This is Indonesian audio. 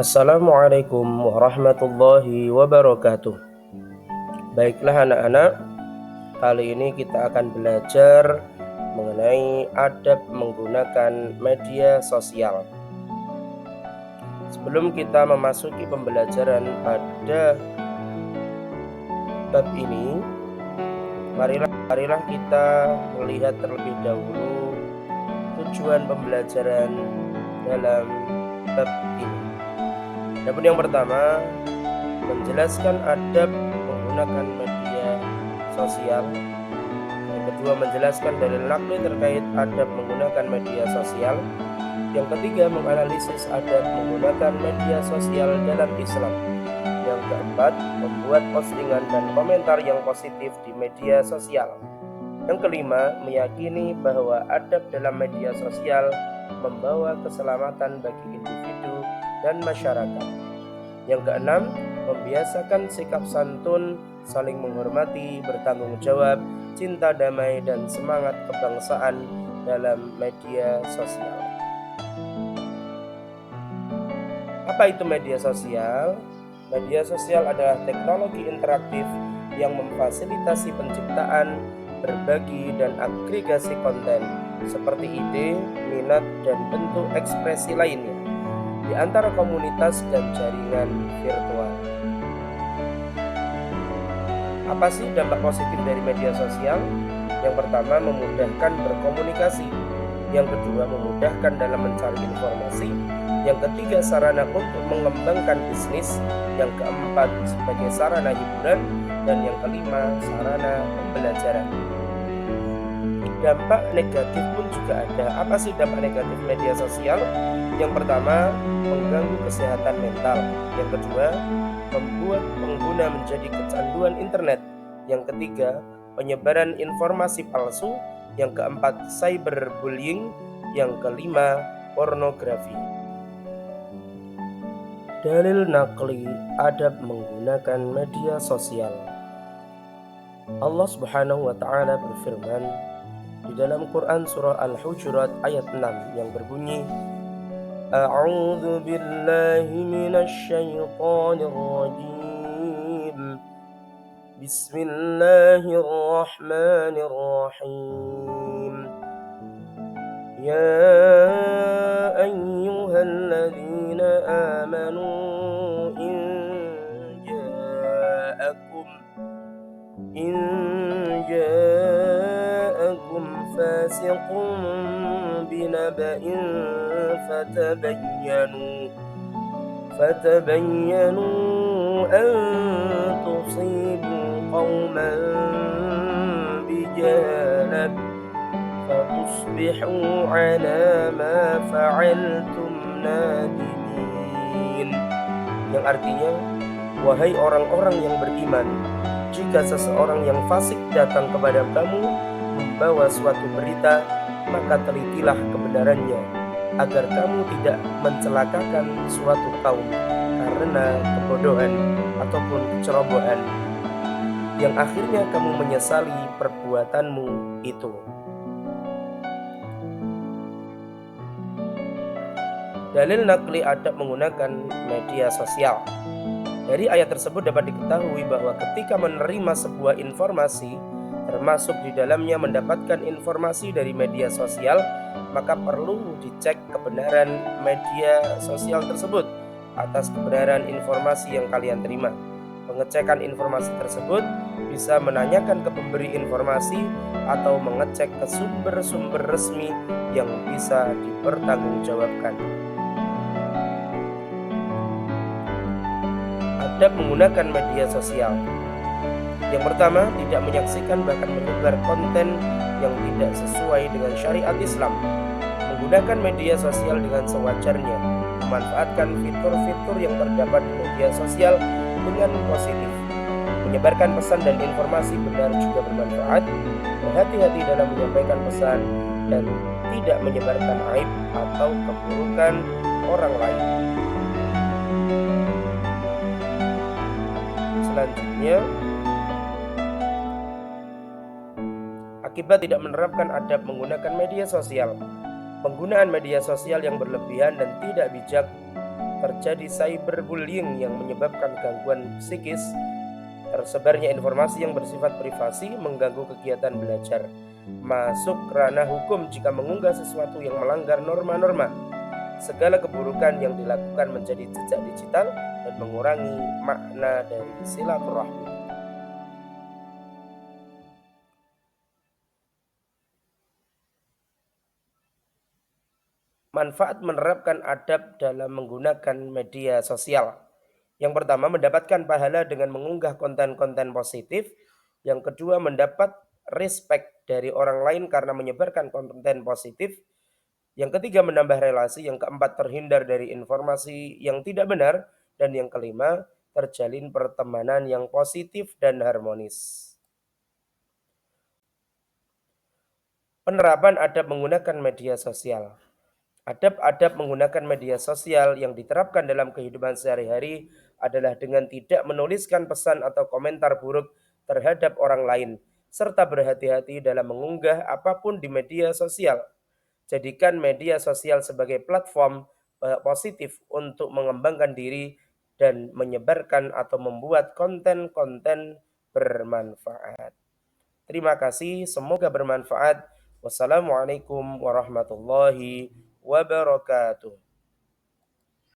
Assalamualaikum warahmatullahi wabarakatuh. Baiklah anak-anak, kali ini kita akan belajar mengenai adab menggunakan media sosial. Sebelum kita memasuki pembelajaran pada bab ini, marilah kita melihat terlebih dahulu tujuan pembelajaran dalam bab ini. Adapun yang pertama, menjelaskan adab menggunakan media sosial. Yang kedua, menjelaskan dalil naqli terkait adab menggunakan media sosial. Yang ketiga, menganalisis adab menggunakan media sosial dalam Islam. Yang keempat, membuat postingan dan komentar yang positif di media sosial. Yang kelima, meyakini bahwa adab dalam media sosial membawa keselamatan bagi individu dan masyarakat. Yang keenam, membiasakan sikap santun, saling menghormati, bertanggung jawab, cinta damai, dan semangat kebangsaan dalam media sosial. Apa itu media sosial? Media sosial adalah teknologi interaktif yang memfasilitasi penciptaan, berbagi, dan agregasi konten seperti ide, minat, dan bentuk ekspresi lainnya di antara komunitas dan jaringan virtual. Apa sih dampak positif dari media sosial? Yang pertama, memudahkan berkomunikasi. Yang kedua, memudahkan dalam mencari informasi. Yang ketiga, sarana untuk mengembangkan bisnis. Yang keempat, sebagai sarana hiburan. Dan yang kelima, sarana pembelajaran. Dampak negatif pun juga ada. Apa sih dampak negatif media sosial? Yang pertama, mengganggu kesehatan mental. Yang kedua, membuat pengguna menjadi kecanduan internet. Yang ketiga, penyebaran informasi palsu. Yang keempat, cyberbullying. Yang kelima, pornografi. Dalil naqli adab menggunakan media sosial. Allah Subhanahu wa taala berfirman di dalam Quran surah Al-Hujurat ayat 6 yang berbunyi, A'udzu billahi minasy syaithanir rajim. Bismillahirrahmanirrahim. Ya ayyuhalladzina amanu in ja'akum fasiqun binaba'in fatabayyanu an tusibu qauman bijahalah fatusbihu ala ma fa'altum nadimin. Yang artinya, wahai orang-orang yang beriman, jika seseorang yang fasik datang kepada kamu membawa suatu berita, maka telitilah kebenarannya, agar kamu tidak mencelakakan suatu kaum karena kebodohan ataupun kecerobohan, yang akhirnya kamu menyesali perbuatanmu itu. Dalil naqli adab menggunakan media sosial. Dari ayat tersebut dapat diketahui bahwa ketika menerima sebuah informasi, termasuk di dalamnya mendapatkan informasi dari media sosial, maka perlu dicek kebenaran media sosial tersebut atas kebenaran informasi yang kalian terima. Pengecekan informasi tersebut bisa menanyakan ke pemberi informasi atau mengecek ke sumber-sumber resmi yang bisa dipertanggungjawabkan. Adab menggunakan media sosial. Yang pertama, tidak menyaksikan bahkan menyebar konten yang tidak sesuai dengan syariat Islam. Menggunakan media sosial dengan sewajarnya. Memanfaatkan fitur-fitur yang terdapat di media sosial dengan positif. Menyebarkan pesan dan informasi benar juga bermanfaat. Berhati-hati dalam menyampaikan pesan dan tidak menyebarkan aib atau keburukan orang lain. Selanjutnya, akibat tidak menerapkan adab menggunakan media sosial. Penggunaan media sosial yang berlebihan dan tidak bijak terjadi cyberbullying yang menyebabkan gangguan psikis, tersebarnya informasi yang bersifat privasi, mengganggu kegiatan belajar, masuk ranah hukum jika mengunggah sesuatu yang melanggar norma-norma. Segala keburukan yang dilakukan menjadi jejak digital dan mengurangi makna dari silaturahmi. Manfaat menerapkan adab dalam menggunakan media sosial. Yang pertama, mendapatkan pahala dengan mengunggah konten-konten positif. Yang kedua, mendapat respect dari orang lain karena menyebarkan konten positif. Yang ketiga, menambah relasi. Yang keempat, terhindar dari informasi yang tidak benar. Dan yang kelima, terjalin pertemanan yang positif dan harmonis. Penerapan adab menggunakan media sosial. Adab-adab menggunakan media sosial yang diterapkan dalam kehidupan sehari-hari adalah dengan tidak menuliskan pesan atau komentar buruk terhadap orang lain, serta berhati-hati dalam mengunggah apapun di media sosial. Jadikan media sosial sebagai platform positif untuk mengembangkan diri dan menyebarkan atau membuat konten-konten bermanfaat. Terima kasih, semoga bermanfaat. Wassalamualaikum warahmatullahi wabarakatuh.